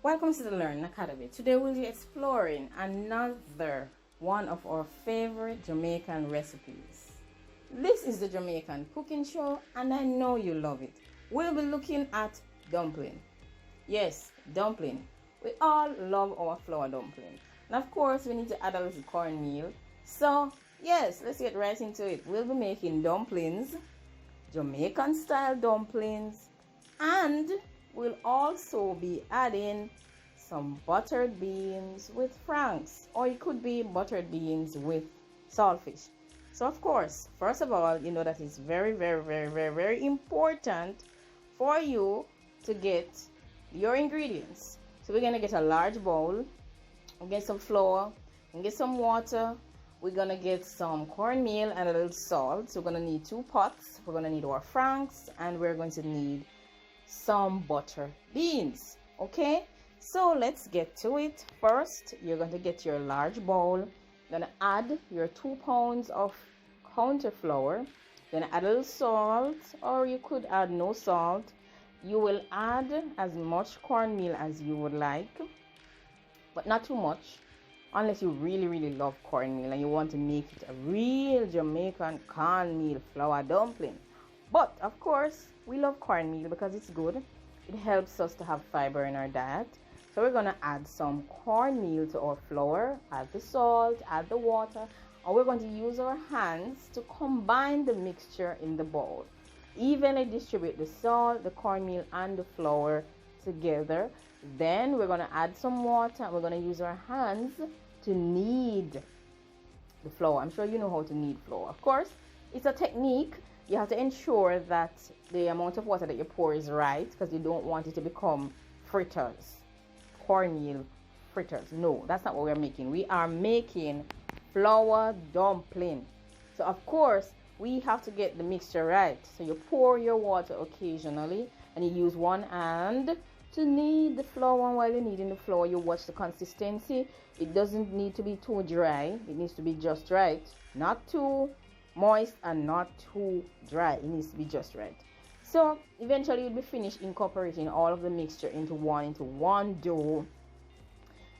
Welcome to the Learning Academy. Today we'll be exploring another one of our favorite Jamaican recipes. This is the Jamaican cooking show and I know you love it. We'll be looking at dumpling. Yes, dumpling. We all love our flour dumpling. And of course we need to add a little cornmeal. So yes, let's get right into it. We'll be making dumplings, Jamaican style dumplings, and we'll also be adding some buttered beans with franks, or it could be buttered beans with saltfish. So of course, first of all, you know that it's very important for you to get your ingredients. So we're gonna get a large bowl, we'll get some flour, and get some water. We're gonna get some cornmeal and a little salt. So we're gonna need 2 pots. We're gonna need our franks, and we're going to need some butter beans. Okay, so let's get to it. First, you're going to get your large bowl. You're gonna add your 2 pounds of counter flour. Then add a little salt, or you could add no salt. You will add as much cornmeal as you would like, but not too much, unless you really love cornmeal and you want to make it a real Jamaican cornmeal flour dumpling. But of course, we love cornmeal because it's good. It helps us to have fiber in our diet. So we're gonna add some cornmeal to our flour, add the salt, add the water, and we're going to use our hands to combine the mixture in the bowl. Evenly distribute the salt, the cornmeal, and the flour together. Then we're gonna add some water and we're gonna use our hands to knead the flour. I'm sure you know how to knead flour. Of course, it's a technique. You have to ensure that the amount of water that you pour is right, because you don't want it to become fritters, cornmeal fritters. No, that's not what we're making. We are making flour dumpling. So of course, we have to get the mixture right. So you pour your water occasionally and you use one hand to knead the flour. And while you're kneading the flour, you watch the consistency. It doesn't need to be too dry. It needs to be just right. Not too moist and not too dry. It needs to be just right. So eventually you'll be finished incorporating all of the mixture into one dough.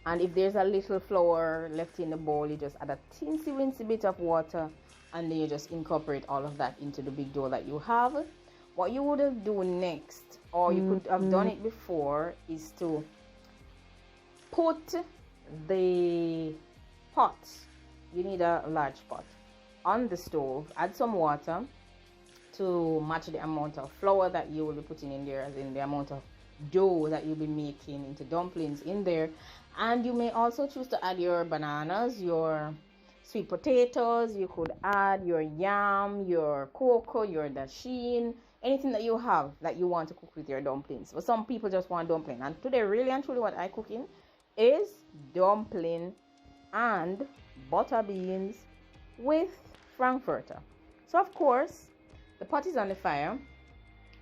And if there's a little flour left in the bowl, you just add a teensy weensy bit of water, and then you just incorporate all of that into the big dough that you have. What you would do next, or you could have done it before, is to put the pot, you need a large pot, on the stove. Add some water to match the amount of flour that you will be putting in there, as in the amount of dough that you'll be making into dumplings in there. And you may also choose to add your bananas, your sweet potatoes. You could add your yam, your cocoa, your dasheen, anything that you have that you want to cook with your dumplings. But some people just want dumpling, and today really and truly what I cooking is dumpling and butter beans with frankfurter. So of course, the pot is on the fire.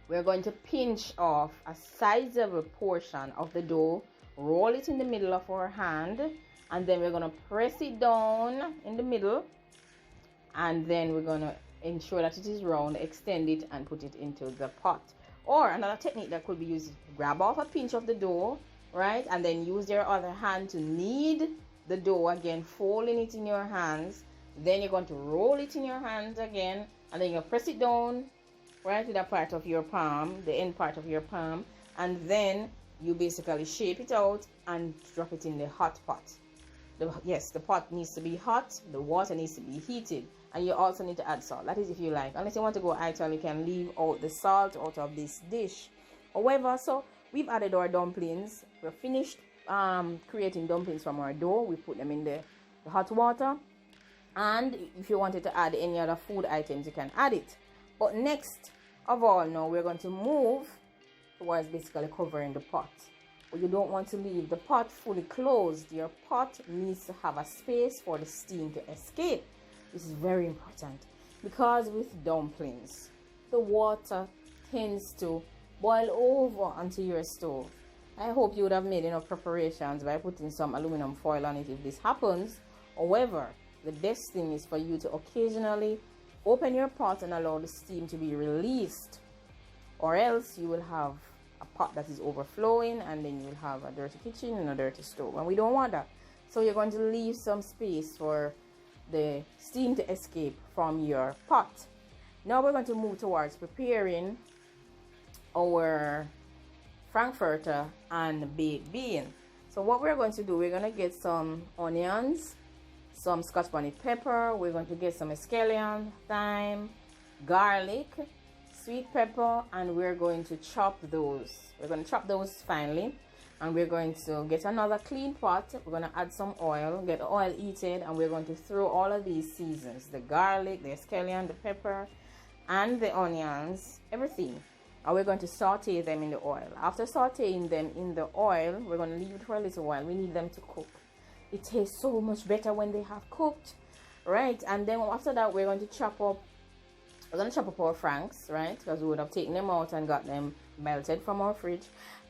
We're going to pinch off a sizable portion of the dough, roll it in the middle of our hand, and then we're going to press it down in the middle, and then we're going to ensure that it is round, extend it, and put it into the pot. Or another technique that could be used, grab off a pinch of the dough, right, and then use your other hand to knead the dough again, folding it in your hands. Then you're going to roll it in your hands again, and then you'll press it down right to the part of your palm, the end part of your palm, and then you basically shape it out and drop it in the hot pot. Yes, the pot needs to be hot, the water needs to be heated, and you also need to add salt. That is if you like. Unless you want to go ital, you can leave out the salt out of this dish. However, so we've added our dumplings. We're finished creating dumplings from our dough. We put them in the hot water. And if you wanted to add any other food items, you can add it. But next of all, now we're going to move towards basically covering the pot. But you don't want to leave the pot fully closed. Your pot needs to have a space for the steam to escape. This is very important, because with dumplings, the water tends to boil over onto your stove. I hope you would have made enough preparations by putting some aluminum foil on it if this happens. However, the best thing is for you to occasionally open your pot and allow the steam to be released, or else you will have a pot that is overflowing, and then you'll have a dirty kitchen and a dirty stove, and we don't want that. So you're going to leave some space for the steam to escape from your pot. Now we're going to move towards preparing our frankfurter and baked bean. So what we're going to do, we're going to get some onions, some scotch bonnet pepper, we're going to get some scallion, thyme, garlic, sweet pepper, and we're going to chop those. We're going to chop those finely, and we're going to get another clean pot. We're going to add some oil, get the oil heated, and we're going to throw all of these seasons, the garlic, the scallion, the pepper, and the onions, everything. And we're going to saute them in the oil. After sauteing them in the oil, we're going to leave it for a little while. We need them to cook. It tastes so much better when they have cooked, right? And then after that, we're going to chop up our franks, right? Because we would have taken them out and got them melted from our fridge.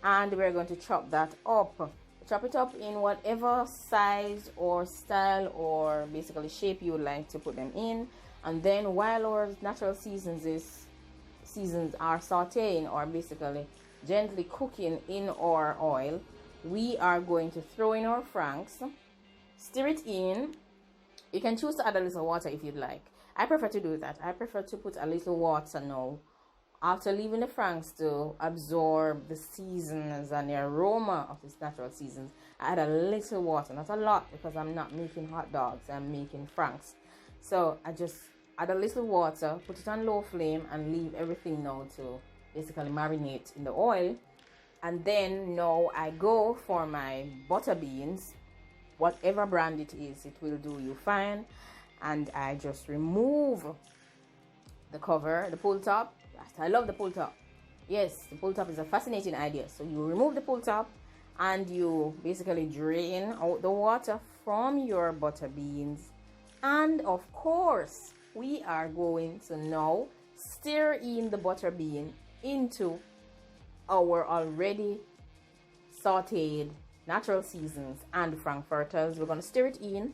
And we're going to chop that up. Chop it up in whatever size or style or basically shape you would like to put them in. And then while our natural seasons are sauteing or basically gently cooking in our oil, we are going to throw in our franks, stir it in. You can choose to add a little water if you'd like. I prefer to do that. I prefer to put a little water now after leaving the franks to absorb the seasons and the aroma of this natural seasons. I add a little water, not a lot, because I'm not making hot dogs, I'm making franks. So I just add a little water, put it on low flame, and leave everything now to basically marinate in the oil. And then now I go for my butter beans, whatever brand it is, it will do you fine. And I just remove the cover, the pull top. I love the pull top. Yes, the pull top is a fascinating idea. So you remove the pull top and you basically drain out the water from your butter beans. And of course, we are going to now stir in the butter bean into our already sauteed natural seasons and frankfurters. We're going to stir it in.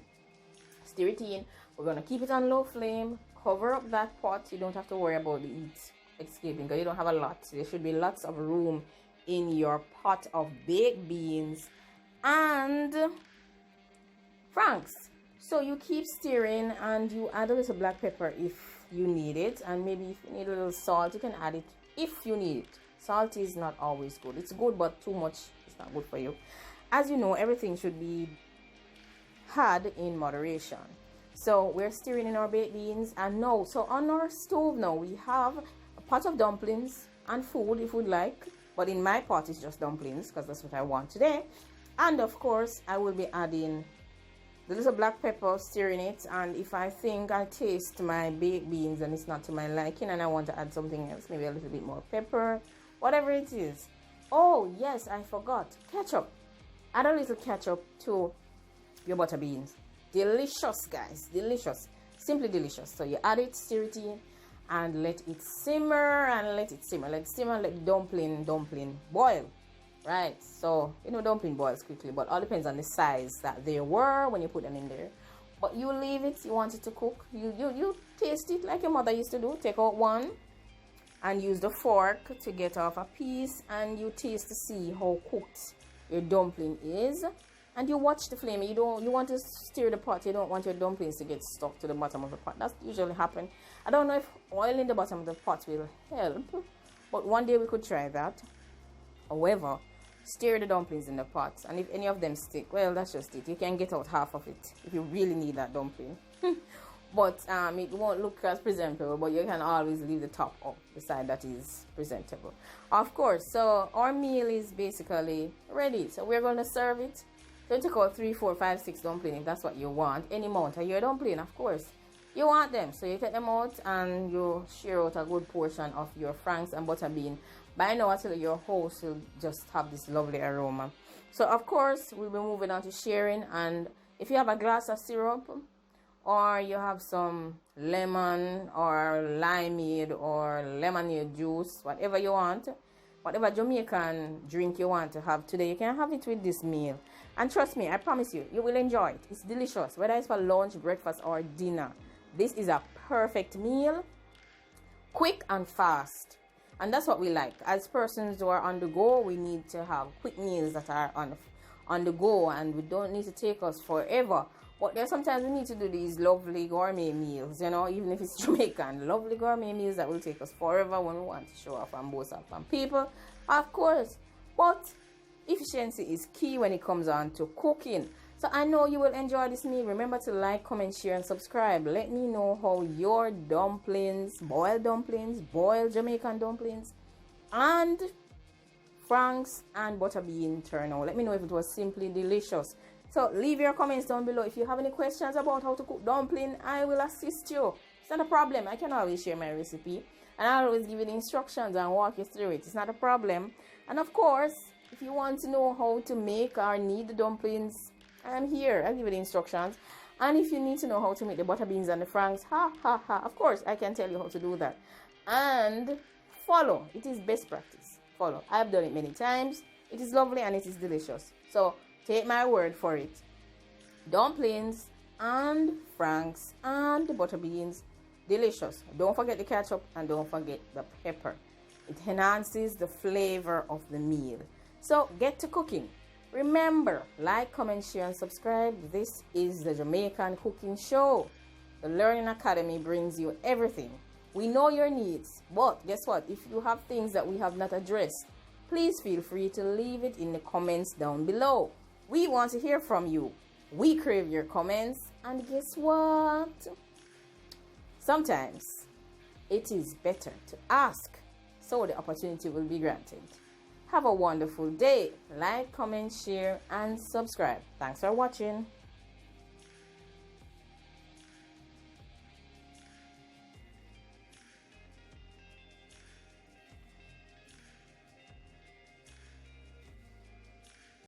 We're going to keep it on low flame. Cover up that pot. You don't have to worry about the heat escaping because you don't have a lot. There should be lots of room in your pot of baked beans and franks. So you keep stirring and you add a little black pepper if you need it, and maybe if you need a little salt, you can add it if you need it. Salt is not always good. It's good, but too much is not good for you. As you know, everything should be had in moderation. So we're stirring in our baked beans, and now, so on our stove now, we have a pot of dumplings and food if you'd like, but in my pot it's just dumplings because that's what I want today. And of course, I will be adding the little black pepper, stirring it, and if I think I taste my baked beans and it's not to my liking and I want to add something else, maybe a little bit more pepper, whatever it is. Oh yes, I forgot, ketchup. Add a little ketchup to your butter beans. Delicious, guys, delicious, simply delicious. So you add it, stir it in, and let it simmer and let it simmer. Let the dumpling boil. Right, so you know dumpling boils quickly, but all depends on the size that they were when you put them in there. But you leave it, you want it to cook, you taste it like your mother used to do. Take out one and use the fork to get off a piece, and you taste to see how cooked your dumpling is. And you watch the flame. You want to stir the pot. You don't want your dumplings to get stuck to the bottom of the pot. That's usually happen. I don't know if oil in the bottom of the pot will help, but one day we could try that. However, stir the dumplings in the pot, and if any of them stick, well, that's just it. You can get out half of it if you really need that dumpling. But it won't look as presentable, but you can always leave the top up, the side that is presentable. Of course, so our meal is basically ready. So we're going to serve it. Don't take out 3, 4, 5, 6 dumplings if that's what you want. Any amount of your dumpling, of course. You want them, so you take them out and you share out a good portion of your franks and butter bean. By now, until your house will just have this lovely aroma. So of course, we'll be moving on to sharing. And if you have a glass of syrup, or you have some lemon or limeade or lemonade juice, whatever you want, whatever Jamaican drink you want to have today, you can have it with this meal. And trust me, I promise you, you will enjoy it. It's delicious, whether it's for lunch, breakfast, or dinner. This is a perfect meal, quick and fast. And that's what we like. As persons who are on the go, we need to have quick meals that are on the go, and we don't need to take us forever. But there's sometimes we need to do these lovely gourmet meals, you know, even if it's Jamaican. Lovely gourmet meals that will take us forever when we want to show off and boast off on people, of course. But efficiency is key when it comes on to cooking. So I know you will enjoy this meal. Remember to like, comment, share, and subscribe. Let me know how your dumplings, boiled Jamaican dumplings, and franks and butter bean turn out. Let me know if it was simply delicious. So leave your comments down below. If you have any questions about how to cook dumpling, I will assist you. It's not a problem. I can always share my recipe, and I'll always give you the instructions and walk you through it. It's not a problem. And of course, if you want to know how to make or knead the dumplings, I'm here. I'll give you the instructions. And if you need to know how to make the butter beans and the franks, of course, I can tell you how to do that. And follow. It is best practice. Follow. I've done it many times. It is lovely and it is delicious. So take my word for it. Dumplings and franks and the butter beans, delicious. Don't forget the ketchup and don't forget the pepper. It enhances the flavor of the meal. So get to cooking. Remember, like, comment, share, and subscribe. This is the Jamaican Cooking Show. The Learning Academy brings you everything. We know your needs, but guess what? If you have things that we have not addressed, please feel free to leave it in the comments down below. We want to hear from you. We crave your comments, and guess what? Sometimes it is better to ask, so the opportunity will be granted. Have a wonderful day. Like, comment, share, and subscribe. Thanks for watching.